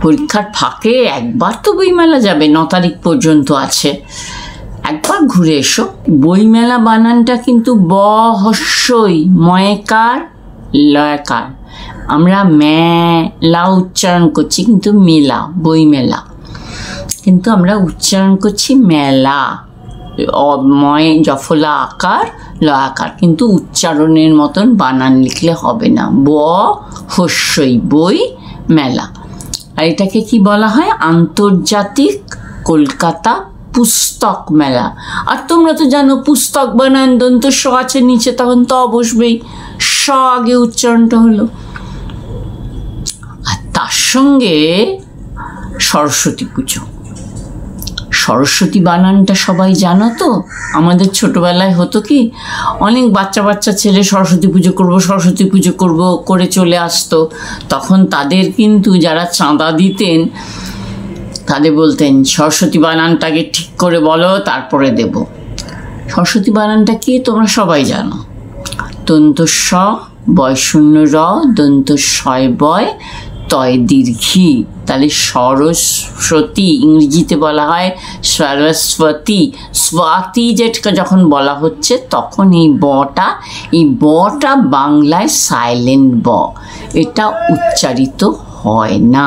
পরীক্ষার ফাঁকে একবার তো বইমেলা যাবে, 9 তারিখ পর্যন্ত আছে, একবার ঘুরে এসো। বইমেলা বানানটা কিন্তু ব হস্যই, ময়কার লয়কার। আমরা মেলা উচ্চারণ করছি কিন্তু মেলা, বইমেলা, কিন্তু আমরা উচ্চারণ করছি মেলা, ময় জফলা আকার লয়াকার, কিন্তু উচ্চারণের মতন বানান লিখলে হবে না। ব হস্যই বই মেলা। আর এটাকে কি বলা হয়? আন্তর্জাতিক কলকাতা পুস্তক মেলা। আর তোমরা তো জানো পুস্তক বানান দন্ত স আছে নিচে, তখন ত বসবেই, স আগে উচ্চারণটা হলো। আর তার সঙ্গে সরস্বতী পুজো। সরস্বতী বানানটা সবাই জানো তো? আমাদের ছোটবেলায় হতো কি, অনেক বাচ্চা বাচ্চা ছেলে সরস্বতী পুজো করব সরস্বতী পুজো করব করে চলে আসতো। তখন তাদের কিন্তু যারা চাঁদা দিতেন তাদের বলতেন সরস্বতী বানানটাকে ঠিক করে বলো, তারপরে দেব। সরস্বতী বানানটা কি তোমরা সবাই জানো? দন্ত স, বয় শূন্য র, দন্ত শয় বয়, তয় দীর্ঘী। তাহলে সরস্বতী ইংরেজিতে বলা হয় সরস্বতী। স্বাতি যেটা যখন বলা হচ্ছে তখন এই বটা বাংলায় সাইলেন্ট ব, এটা উচ্চারিত হয় না।